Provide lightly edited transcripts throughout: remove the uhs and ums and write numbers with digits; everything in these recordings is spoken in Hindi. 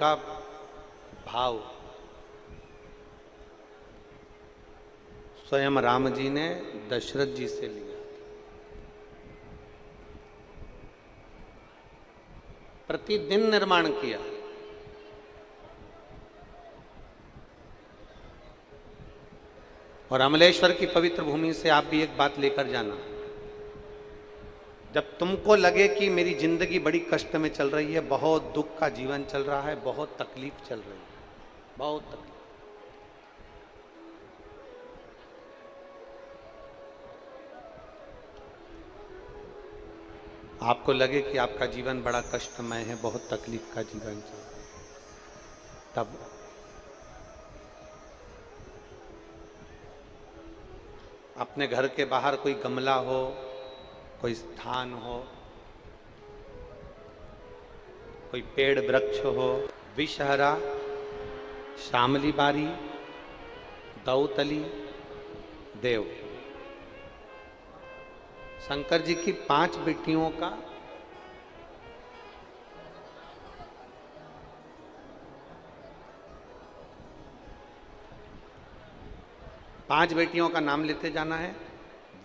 का भाव स्वयं राम जी ने दशरथ जी से लिया। प्रतिदिन निर्माण किया। और अमलेश्वर की पवित्र भूमि से आप भी एक बात लेकर जाना, जब तुमको लगे कि मेरी जिंदगी बड़ी कष्ट में चल रही है, बहुत दुख का जीवन चल रहा है, बहुत तकलीफ चल रही है, बहुत तकलीफ, आपको लगे कि आपका जीवन बड़ा कष्टमय है, बहुत तकलीफ का जीवन चल रहा है, तब अपने घर के बाहर कोई गमला हो, कोई स्थान हो, कोई पेड़ वृक्ष हो, विषहरा, शामली बारी, दौतली, देव, शंकर जी की 5 बेटियों का पांच बेटियों का नाम लेते जाना है।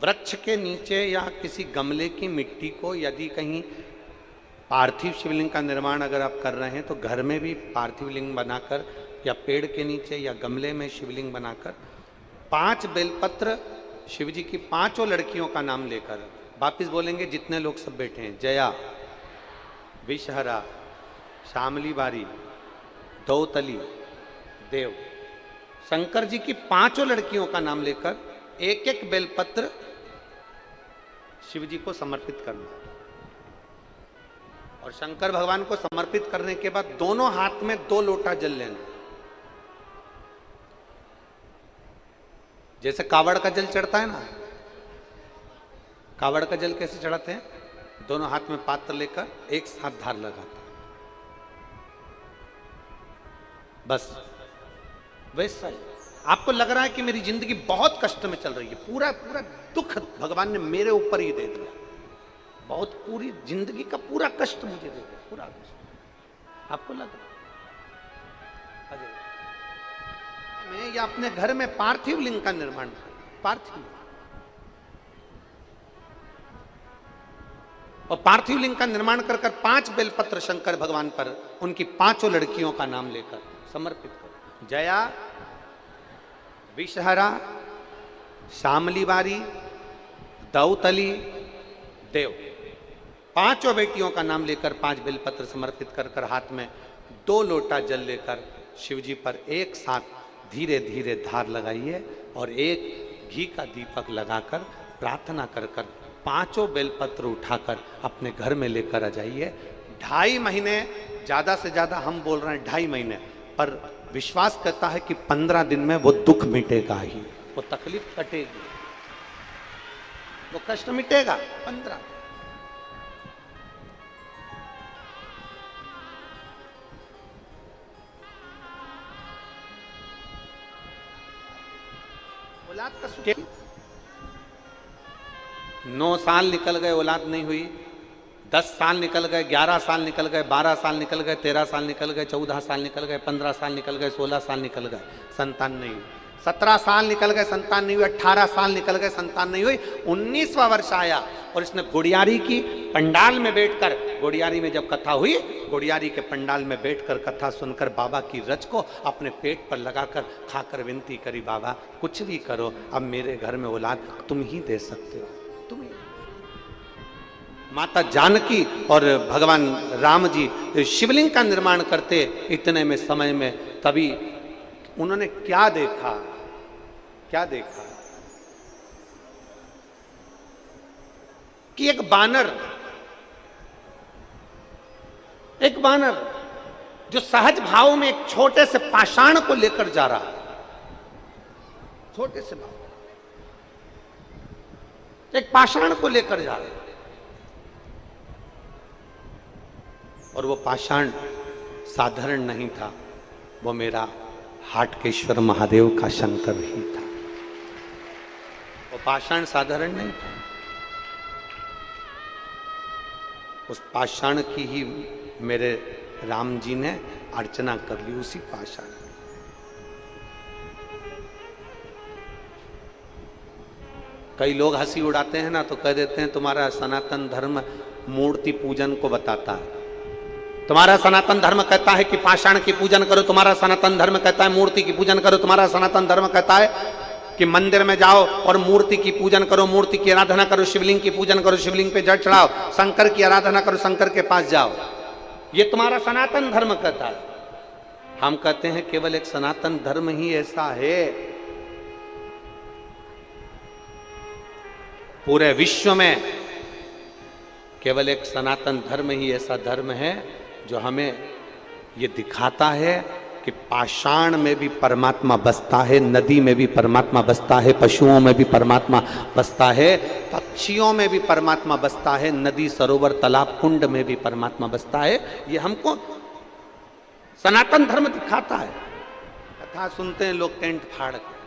वृक्ष के नीचे या किसी गमले की मिट्टी को, यदि कहीं पार्थिव शिवलिंग का निर्माण अगर आप कर रहे हैं तो घर में भी पार्थिव लिंग बनाकर या पेड़ के नीचे या गमले में शिवलिंग बनाकर 5 बेलपत्र शिव जी की 5 लड़कियों का नाम लेकर वापिस बोलेंगे, जितने लोग सब बैठे हैं, जया, विषहरा, शामली बारी, दौतली, देव, शंकर जी की 5 लड़कियों का नाम लेकर एक एक बेलपत्र शिव जी को समर्पित करना। और शंकर भगवान को समर्पित करने के बाद दोनों हाथ में 2 लोटा जल लेना। जैसे कावड़ का जल चढ़ता है ना, कावड़ का जल कैसे चढ़ाते हैं, दोनों हाथ में पात्र लेकर एक साथ धार लगाते हैं, बस वैसा ही। आपको लग रहा है कि मेरी जिंदगी बहुत कष्ट में चल रही है, पूरा पूरा दुख भगवान ने मेरे ऊपर ही दे दिया, बहुत पूरी जिंदगी का पूरा कष्ट मुझे दे दिया, पूरा कष्ट आपको लग रहा है। मैं या अपने घर में पार्थिव लिंग का निर्माण कर, पार्थिव, और पार्थिव लिंग का निर्माण कर 5 बेलपत्र शंकर भगवान पर उनकी 5 लड़कियों का नाम लेकर समर्पित कर। जया, विषहरा, शामली बारी, दौतली, देव, 5 बेटियों का नाम लेकर 5 बेलपत्र समर्पित कर हाथ में 2 लोटा जल लेकर शिव जी पर एक साथ धीरे धीरे धार लगाइए और एक घी का दीपक लगाकर प्रार्थना कर 5 बेलपत्र उठाकर अपने घर में लेकर आ जाइए। 2.5 महीने, ज्यादा से ज्यादा हम बोल रहे हैं 2.5 महीने, पर विश्वास करता है कि 15 दिन में वो दुख मिटेगा ही, वो तकलीफ कटेगी, वो कष्ट मिटेगा 15। औलाद का सुख, 9 साल निकल गए, औलाद नहीं हुई, 10 साल निकल गए, 11 साल निकल गए, 12 साल निकल गए, 13 साल निकल गए, 14 साल निकल गए, 15 साल निकल गए, 16 साल निकल गए, संतान नहीं हुई, 17 साल निकल गए, संतान नहीं हुई, 18 साल निकल गए, संतान नहीं हुई, 19वां वर्ष आया और इसने गुड़ियारी की पंडाल में बैठकर, गुड़ियारी में जब कथा हुई, गुड़ियारी के पंडाल में बैठकर कथा सुनकर बाबा की रच को अपने पेट पर लगाकर खाकर विनती करी, बाबा कुछ भी करो, अब मेरे घर में औलाद तुम ही दे सकते हो, तुम ही। माता जानकी और भगवान राम जी शिवलिंग का निर्माण करते इतने में समय में, तभी उन्होंने क्या देखा, क्या देखा कि एक बानर जो सहज भाव में एक छोटे से पाषाण को लेकर जा रहा है, छोटे से भाव, एक पाषाण को लेकर जा रहा है, और वो पाषाण साधारण नहीं था, वो मेरा हाटकेश्वर महादेव का शंकर ही था, वो पाषाण साधारण नहीं था। उस पाषाण की ही मेरे राम जी ने अर्चना कर ली उसी पाषाण की। कई लोग हंसी उड़ाते हैं ना, तो कह देते हैं तुम्हारा सनातन धर्म मूर्ति पूजन को बताता है। तुम्हारा सनातन धर्म कहता है कि पाषाण की पूजन करो, तुम्हारा सनातन धर्म कहता है मूर्ति की पूजन करो, तुम्हारा सनातन धर्म कहता है कि मंदिर में जाओ और मूर्ति की पूजन करो, मूर्ति की आराधना करो, शिवलिंग की पूजन करो, शिवलिंग पे जल चढ़ाओ, शंकर की आराधना करो, शंकर के पास जाओ। ये तुम्हारा सनातन धर्म कहता है। हम कहते हैं केवल एक सनातन धर्म ही ऐसा है, पूरे विश्व में केवल एक सनातन धर्म ही ऐसा धर्म है जो हमें ये दिखाता है कि पाषाण में भी परमात्मा बसता है, नदी में भी परमात्मा बसता है, पशुओं में भी परमात्मा बसता है, पक्षियों में भी परमात्मा बसता है, नदी सरोवर तालाब कुंड में भी परमात्मा बसता है। ये हमको सनातन धर्म दिखाता है। कथा सुनते हैं लोग टेंट फाड़ के,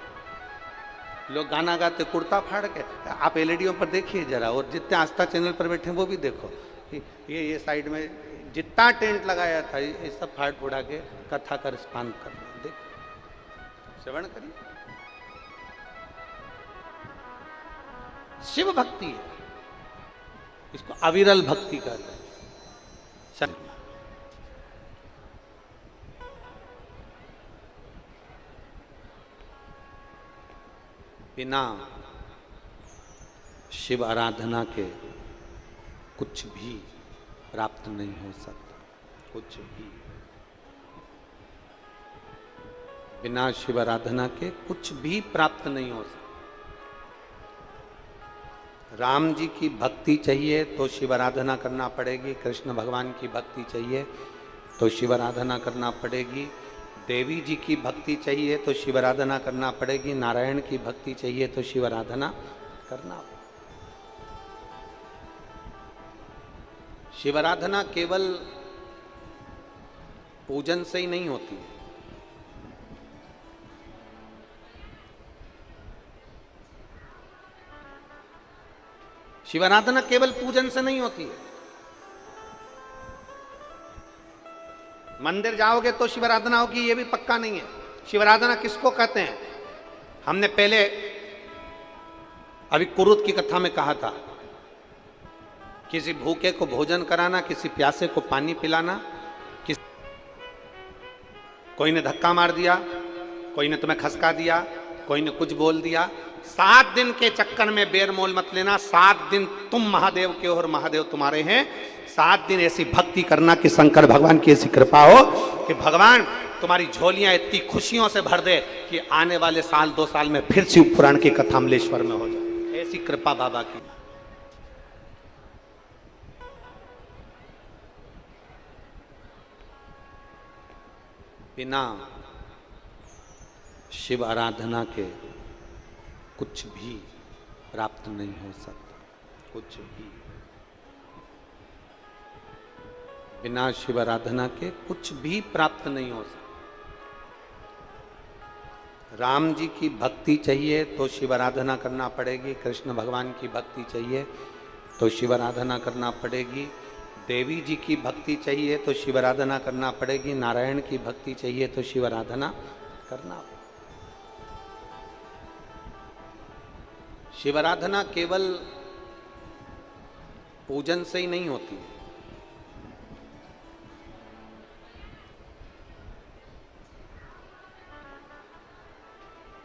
लोग गाना गाते कुर्ता फाड़ के। आप एलईडीओं पर देखिए जरा, और जितने आस्था चैनल पर बैठे हैं वो भी देखो, ये साइड में जितना टेंट लगाया था ये सब फाड़ फुड़ा के कथा का रिस्पान कर रहे हैं। देखो, श्रवण करिए, शिव भक्ति है, इसको अविरल भक्ति कहते हैं। बिना शिव आराधना के कुछ भी प्राप्त नहीं हो सकता, कुछ भी। बिना शिव आराधना के कुछ भी प्राप्त नहीं हो सकता। राम जी की भक्ति चाहिए तो शिव आराधना करना पड़ेगी, कृष्ण भगवान की भक्ति चाहिए तो शिव आराधना करना पड़ेगी, देवी जी की भक्ति चाहिए तो शिव आराधना करना पड़ेगी, नारायण की भक्ति चाहिए तो शिव आराधना करना पड़ेगी। शिव आराधना केवल पूजन से ही नहीं होती है। शिव आराधना केवल पूजन से नहीं होती है। मंदिर जाओगे तो शिव आराधना होगी ये भी पक्का नहीं है। शिव आराधना किसको कहते हैं? हमने पहले अभी कुरुत की कथा में कहा था, किसी भूखे को भोजन कराना, किसी प्यासे को पानी पिलाना, कोई ने धक्का मार दिया, कोई ने तुम्हें खसका दिया, कोई ने कुछ बोल दिया, 7 दिन के चक्कर में बेर मोल मत लेना। 7 दिन तुम महादेव के हो और महादेव तुम्हारे हैं। 7 दिन ऐसी भक्ति करना कि शंकर भगवान की ऐसी कृपा हो कि भगवान तुम्हारी झोलियां इतनी खुशियों से भर दे कि आने वाले साल 2 साल में फिर शिव पुराण की कथा अमलेश्वर में हो जाए। ऐसी कृपा बाबा की। बिना शिव आराधना के कुछ भी प्राप्त नहीं हो सकता, कुछ भी। बिना शिव आराधना के कुछ भी प्राप्त नहीं हो सकता। राम जी की भक्ति चाहिए तो शिव आराधना करना पड़ेगी, कृष्ण भगवान की भक्ति चाहिए तो शिव आराधना करना पड़ेगी, देवी जी की भक्ति चाहिए तो शिव आराधना करना पड़ेगी, नारायण की भक्ति चाहिए तो शिव आराधना करना पड़ेगी। शिव आराधना केवल पूजन से ही नहीं होती है।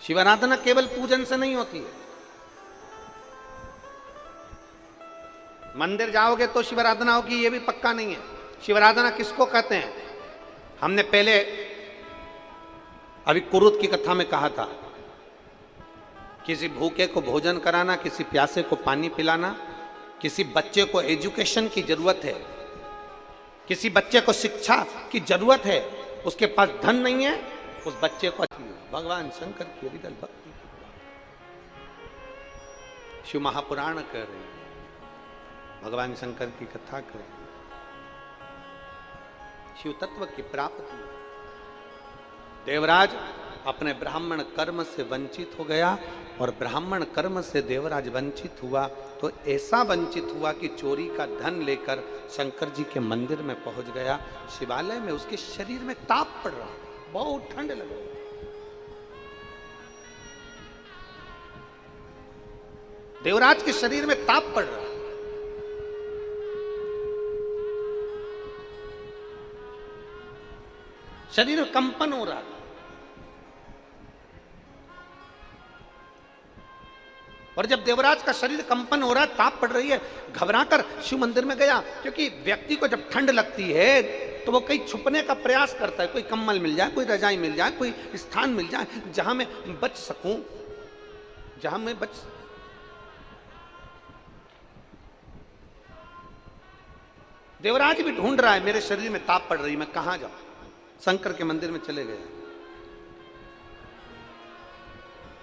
शिव आराधना केवल पूजन से नहीं होती है। मंदिर जाओगे तो शिव आराधना होगी ये भी पक्का नहीं है। शिव आराधना किसको कहते हैं? हमने पहले अभी कुरुत की कथा में कहा था, किसी भूखे को भोजन कराना, किसी प्यासे को पानी पिलाना, किसी बच्चे को एजुकेशन की जरूरत है, किसी बच्चे को शिक्षा की जरूरत है, उसके पास धन नहीं है, उस बच्चे को भगवान शंकर की हृदय भक्ति की शिव महापुराण कर रहे हैं, भगवान शंकर की कथा कर, शिव तत्व की प्राप्ति। देवराज अपने ब्राह्मण कर्म से वंचित हो गया और ब्राह्मण कर्म से देवराज वंचित हुआ। तो ऐसा वंचित हुआ कि चोरी का धन लेकर शंकर जी के मंदिर में पहुंच गया। शिवालय में उसके शरीर में ताप पड़ रहा, बहुत ठंड लग रही। देवराज के शरीर में ताप पड़ रहा, शरीर में कंपन हो रहा। और जब देवराज का शरीर कंपन हो रहा है, ताप पड़ रही है, घबराकर शिव मंदिर में गया। क्योंकि व्यक्ति को जब ठंड लगती है तो वो कहीं छुपने का प्रयास करता है, कोई कंबल मिल जाए, कोई रजाई मिल जाए, कोई स्थान मिल जाए जहां मैं बच सकूं, जहां मैं बच। देवराज भी ढूंढ रहा है, मेरे शरीर में ताप पड़ रही, मैं कहां जाऊं। शंकर के मंदिर में चले गए।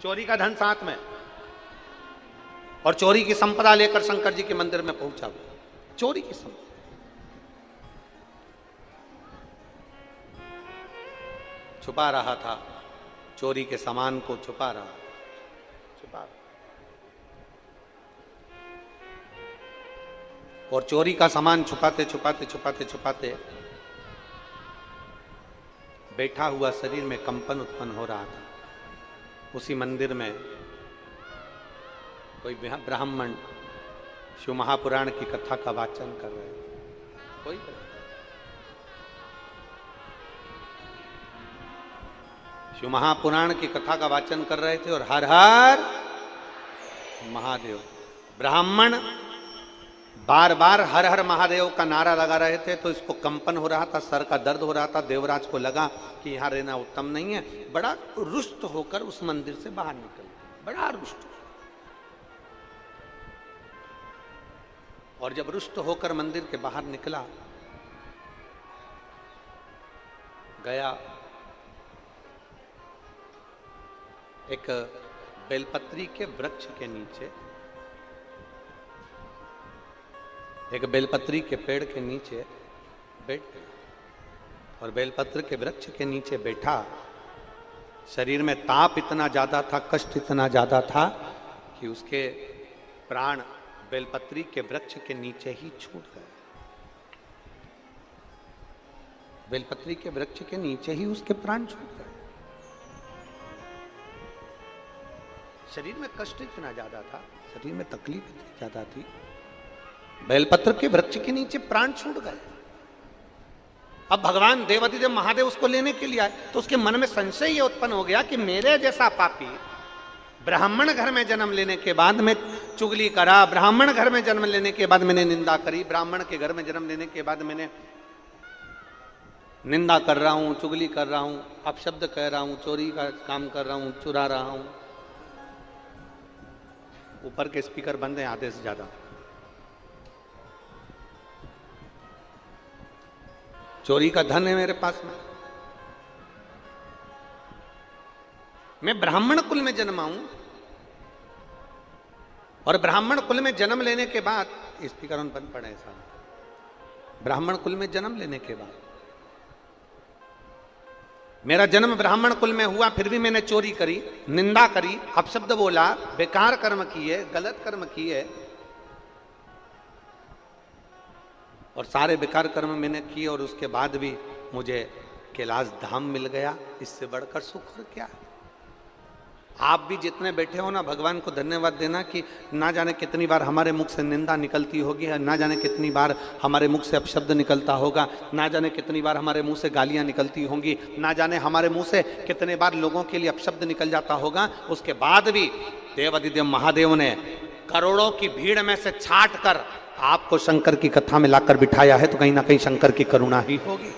चोरी का धन साथ में और चोरी की संपदा लेकर शंकर जी के मंदिर में पहुंचा। चोरी की संपदा छुपा रहा था, चोरी के सामान को छुपा रहा। और चोरी का सामान छुपाते छुपाते छुपाते छुपाते बैठा हुआ शरीर में कंपन उत्पन्न हो रहा था। उसी मंदिर में कोई ब्राह्मण शिव महापुराण की कथा का वाचन कर रहे हैं। कोई शिव महापुराण की कथा का वाचन कर रहे थे और हर हर महादेव। ब्राह्मण बार बार हर हर महादेव का नारा लगा रहे थे, तो इसको कंपन हो रहा था, सर का दर्द हो रहा था। देवराज को लगा कि यहां रहना उत्तम नहीं है। बड़ा रुष्ट होकर उस मंदिर से बाहर निकल, बड़ा रुष्ट। और जब रुष्ट होकर मंदिर के बाहर निकला, गया एक बेलपत्री के वृक्ष के नीचे, एक बेलपत्री के पेड़ के नीचे बैठ गया और बेलपत्र के वृक्ष के नीचे बैठा। शरीर में ताप इतना ज्यादा था, कष्ट इतना ज्यादा था कि उसके प्राण बेलपत्री के वृक्ष के नीचे ही छूट गए। बेलपत्री के वृक्ष के नीचे ही उसके प्राण छूट गए। शरीर में कष्ट इतना ज्यादा था, शरीर में तकलीफ इतनी ज्यादा थी, बेलपत्र के वृक्ष के नीचे प्राण छूट गए। अब भगवान देवाधिदेव महादेव उसको लेने के लिए आए, तो उसके मन में संशय ये उत्पन्न हो गया कि मेरे जैसा पापी ब्राह्मण घर में जन्म लेने के बाद मैं चुगली करा, ब्राह्मण घर में जन्म लेने के बाद मैंने निंदा करी, ब्राह्मण के घर में जन्म लेने के बाद मैंने निंदा कर रहा हूं, चुगली कर रहा हूं, अपशब्द कह रहा हूं, चोरी का काम कर रहा हूं, चुरा रहा हूं। ऊपर के स्पीकर बंद हैं आधे से ज्यादा। चोरी का धन है मेरे पास में, मैं ब्राह्मण कुल में जन्मा हूं और ब्राह्मण कुल में जन्म लेने के बाद, स्पीकर ऑन बंद पड़े साहब, ब्राह्मण कुल में जन्म लेने के बाद मेरा जन्म ब्राह्मण कुल में हुआ, फिर भी मैंने चोरी करी, निंदा करी, अपशब्द बोला, बेकार कर्म किए, गलत कर्म किए और सारे बेकार कर्म मैंने किए और उसके बाद भी मुझे कैलाश धाम मिल गया। इससे बढ़कर सुख और क्या। आप भी जितने बैठे हो ना, भगवान को धन्यवाद देना कि ना जाने कितनी बार हमारे मुख से निंदा निकलती होगी, ना जाने कितनी बार हमारे मुख से अपशब्द निकलता होगा, ना जाने कितनी बार हमारे मुंह से गालियां निकलती होंगी, ना जाने हमारे मुंह से कितने बार लोगों के लिए अपशब्द निकल जाता होगा। उसके बाद भी देवाधिदेव महादेव ने करोड़ों की भीड़ में से छाट कर आपको शंकर की कथा में लाकर बिठाया है, तो कहीं ना कहीं शंकर की करुणा ही होगी।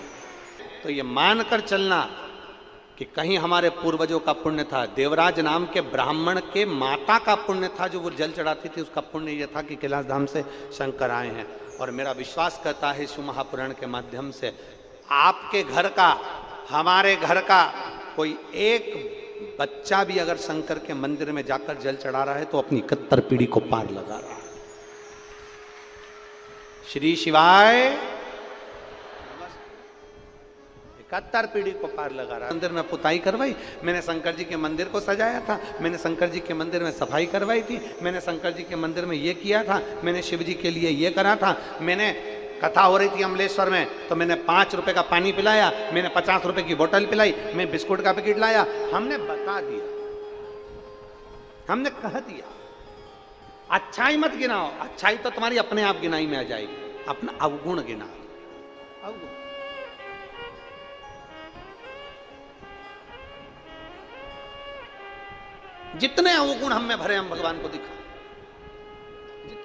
तो ये मानकर चलना कि कहीं हमारे पूर्वजों का पुण्य था। देवराज नाम के ब्राह्मण के माता का पुण्य था, जो वो जल चढ़ाती थी, उसका पुण्य यह था कि कैलाश धाम से शंकर आए हैं। और मेरा विश्वास करता है शिव महापुराण के माध्यम से आपके घर का, हमारे घर का कोई एक बच्चा भी अगर शंकर के मंदिर में जाकर जल चढ़ा रहा है तो अपनी 71 पीढ़ी को पार लगा रहा है। श्री शिवाय। 71 पीढ़ी को पार लगा रहा। मंदिर में पुताई करवाई, मैंने शंकर जी के मंदिर को सजाया था, मैंने शंकर जी के मंदिर में सफाई करवाई थी, मैंने शंकर जी के मंदिर में ये किया था, मैंने शिव जी के लिए ये करा था, मैंने कथा हो रही थी अमलेश्वर में तो मैंने 5 रुपए का पानी पिलाया, मैंने 50 रुपए की बोतल पिलाई, मैं बिस्कुट का पैकेट लाया। हमने बता दिया, हमने कह दिया। अच्छाई मत गिनाओ, अच्छाई तो तुम्हारी अपने आप गिनाई में आ जाएगी, अपना अवगुण गिनाओ, अवगुण। जितने अवगुण हम में भरे हम भगवान को दिखा।